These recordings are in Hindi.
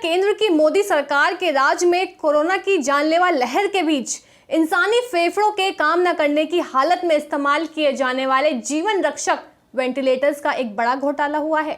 केंद्र की मोदी सरकार के राज में कोरोना की जानलेवा लहर के बीच इंसानी फेफड़ों के काम न करने की हालत में इस्तेमाल किए जाने वाले जीवन रक्षक वेंटिलेटर्स का एक बड़ा घोटाला हुआ है।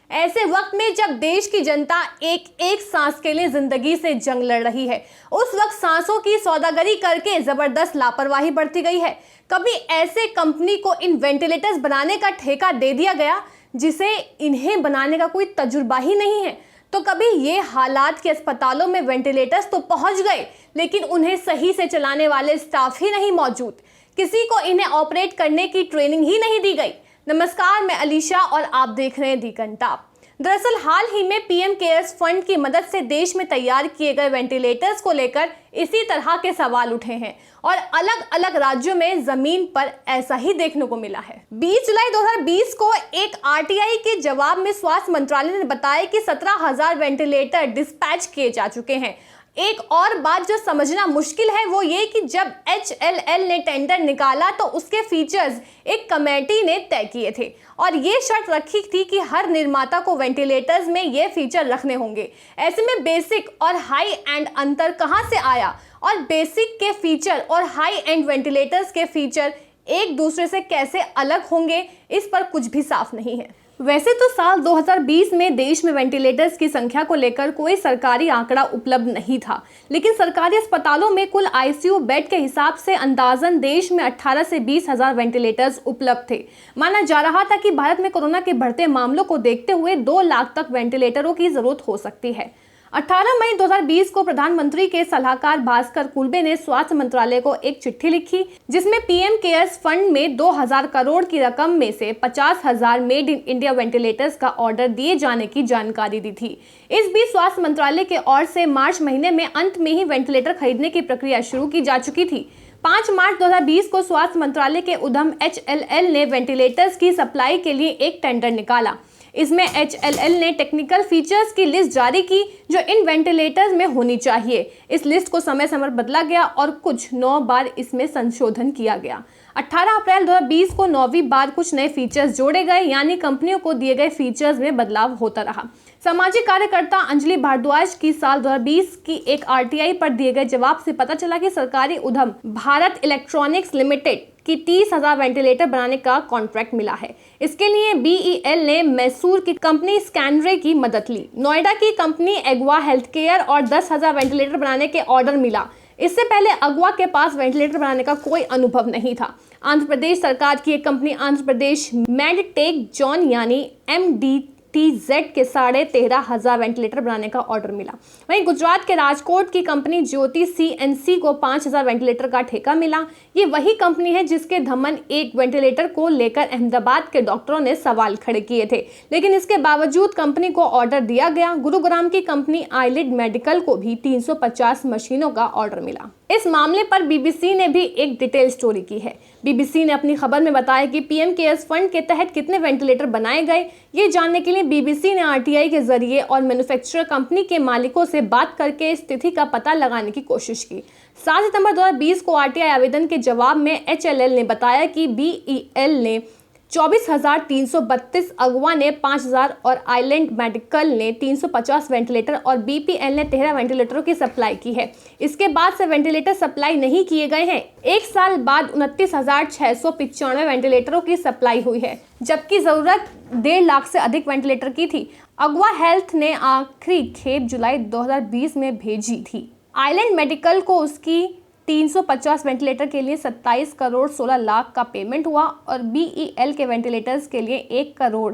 ऐसे वक्त में जब देश की जनता एक एक सांस के लिए जिंदगी से जंग लड़ रही है, उस वक्त सांसों की सौदागरी करके जबरदस्त लापरवाही बरती गई है। कभी ऐसे कंपनी को इन वेंटिलेटर्स बनाने का ठेका दे दिया गया जिसे इन्हें बनाने का कोई तजुर्बा ही नहीं है, तो कभी ये हालात के अस्पतालों में वेंटिलेटर्स तो पहुंच गए लेकिन उन्हें सही से चलाने वाले स्टाफ ही नहीं मौजूद, किसी को इन्हें ऑपरेट करने की ट्रेनिंग ही नहीं दी गई। नमस्कार, मैं अलीशा और आप देख रहे हैं दी घंटा। दरअसल हाल ही में पीएम केयर्स फंड की मदद से देश में तैयार किए गए वेंटिलेटर्स को लेकर इसी तरह के सवाल उठे हैं और अलग अलग राज्यों में जमीन पर ऐसा ही देखने को मिला है। 20 जुलाई 2020 को एक आरटीआई के जवाब में स्वास्थ्य मंत्रालय ने बताया कि 17,000 वेंटिलेटर डिस्पैच किए जा चुके हैं। एक और बात जो समझना मुश्किल है वो ये कि जब HLL ने टेंडर निकाला तो उसके फीचर्स एक कमेटी ने तय किए थे और ये शर्त रखी थी कि हर निर्माता को वेंटिलेटर्स में ये फीचर रखने होंगे। ऐसे में बेसिक और हाई एंड अंतर कहां से आया और बेसिक के फीचर और हाई एंड वेंटिलेटर्स के फीचर एक दूसरे से कैसे अलग होंगे, इस पर कुछ भी साफ नहीं है। वैसे तो साल 2020 में देश में वेंटिलेटर्स की संख्या को लेकर कोई सरकारी आंकड़ा उपलब्ध नहीं था, लेकिन सरकारी अस्पतालों में कुल आईसीयू बेड के हिसाब से अंदाजन देश में 18 से 20 हजार वेंटिलेटर्स उपलब्ध थे। माना जा रहा था कि भारत में कोरोना के बढ़ते मामलों को देखते हुए 2 लाख तक वेंटिलेटरों की जरूरत हो सकती है। 18 मई 2020 को प्रधानमंत्री के सलाहकार भास्कर कुलबे ने स्वास्थ्य मंत्रालय को एक चिट्ठी लिखी जिसमें पीएम केयर्स फंड में 2000 करोड़ की रकम में से 50,000 मेड इन इंडिया वेंटिलेटर्स का ऑर्डर दिए जाने की जानकारी दी थी। इस बीच स्वास्थ्य मंत्रालय के ओर से मार्च महीने में अंत में ही वेंटिलेटर खरीदने की प्रक्रिया शुरू की जा चुकी थी। 5 मार्च 2020 को स्वास्थ्य मंत्रालय के उद्यम HLL ने वेंटिलेटर्स की सप्लाई के लिए एक टेंडर निकाला। इसमें HLL ने टेक्निकल फीचर्स की लिस्ट जारी की जो इन वेंटिलेटर्स में होनी चाहिए। इस लिस्ट को समय समय बदला गया और कुछ 9 बार इसमें संशोधन किया गया। 18 अप्रैल 2020 को 9वीं बार कुछ नए फीचर्स जोड़े गए, यानी कंपनियों को दिए गए फीचर्स में बदलाव होता रहा। सामाजिक कार्यकर्ता अंजलि भारद्वाज की साल 2020 की एक आरटीआई पर दिए गए जवाब से पता चला कि सरकारी उद्यम भारत इलेक्ट्रॉनिक्स लिमिटेड की 30,000 वेंटिलेटर बनाने का कॉन्ट्रैक्ट मिला है। इसके लिए BEL ने मैसूर की कंपनी स्कैनरे की मदद ली। नोएडा की कंपनी एग्वा हेल्थकेयर और 10,000 वेंटिलेटर बनाने के ऑर्डर मिला। इससे पहले अगवा के पास वेंटिलेटर बनाने का कोई अनुभव नहीं था। आंध्र प्रदेश सरकार की एक company Andhra Pradesh medtech John यानी MDTZ के 13,500 वेंटिलेटर बनाने का ऑर्डर मिला। वहीं गुजरात के राजकोट की कंपनी ज्योति CNC को 5,000 वेंटिलेटर का ठेका मिला। ये वही कंपनी है जिसके धमन एक वेंटिलेटर को लेकर अहमदाबाद के डॉक्टरों ने सवाल खड़े किए थे, लेकिन इसके बावजूद कंपनी को ऑर्डर दिया गया। गुरुग्राम की कंपनी आईलिड मेडिकल को भी 350 मशीनों का ऑर्डर मिला। इस मामले पर BBC ने भी एक डिटेल स्टोरी की है। BBC ने अपनी खबर में बताया कि पीएम केयर्स फंड के तहत कितने वेंटिलेटर बनाए गए, ये जानने के लिए BBC ने RTI के जरिए और मैन्युफैक्चरर कंपनी के मालिकों से बात करके स्थिति का पता लगाने की कोशिश की। 7 सितंबर 2020 को RTI आवेदन के जवाब में HLL ने बताया कि BEL ने 24,332, अगवा ने 5,000 और आइलैंड मेडिकल ने 350 वेंटिलेटर और BPL ने 13 वेंटिलेटरों की सप्लाई की है। इसके बाद से वेंटिलेटर सप्लाई नहीं किए गए हैं। एक साल बाद 29,695 वेंटिलेटरों की सप्लाई हुई है, जबकि जरूरत 1.5 लाख से अधिक वेंटिलेटर की थी। अगवा हेल्थ ने आखिरी खेप जुलाई 2020 में भेजी थी। आइलैंड मेडिकल को उसकी 350 वेंटिलेटर के लिए 27 करोड़ 16 लाख का पेमेंट हुआ और BEL के वेंटिलेटर्स के लिए 1 करोड़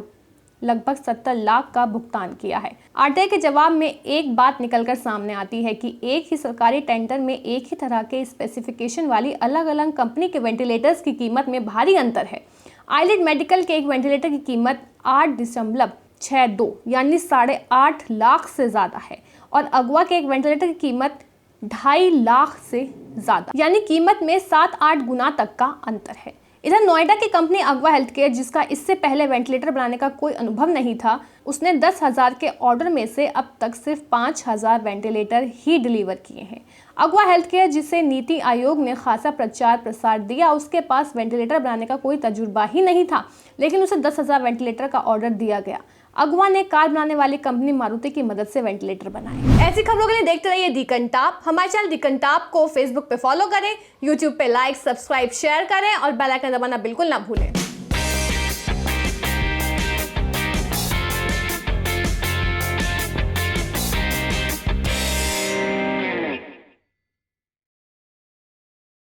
लगभग 70 लाख का भुगतान किया है। RTI के जवाब में एक बात निकलकर सामने आती है कि एक ही सरकारी टेंडर में एक ही तरह के स्पेसिफिकेशन वाली अलग अलग कंपनी के वेंटिलेटर्स की कीमत में भारी अंतर है। आईलिड मेडिकल के एक वेंटिलेटर की कीमत 8.62 यानी 8.5 लाख से ज्यादा है और अगवा के एक वेंटिलेटर की कीमत 2.5 लाख से ज्यादा, यानी कीमत में 7-8 गुना तक का अंतर है। इधर नोएडा की कंपनी अगवा हेल्थकेयर, जिसका इससे पहले वेंटिलेटर बनाने का कोई अनुभव नहीं था, उसने 10,000 के ऑर्डर में से अब तक सिर्फ 5,000 वेंटिलेटर ही डिलीवर किए हैं। अगवा हेल्थकेयर, जिसे नीति आयोग ने खासा प्रचार प्रसार दिया, उसके पास वेंटिलेटर बनाने का कोई तजुर्बा ही नहीं था, लेकिन उसे 10,000 वेंटिलेटर का ऑर्डर दिया गया। अगवा ने कार बनाने वाली कंपनी मारुति की मदद से वेंटिलेटर बनाए। ऐसी खबरों के लिए देखते रहिए दी कंटाप। हमारे चैनल दी कंटाप को फेसबुक पे फॉलो करें, यूट्यूब पे लाइक, सब्सक्राइब, शेयर करें और बेल आइकन दबाना बिल्कुल ना भूलें।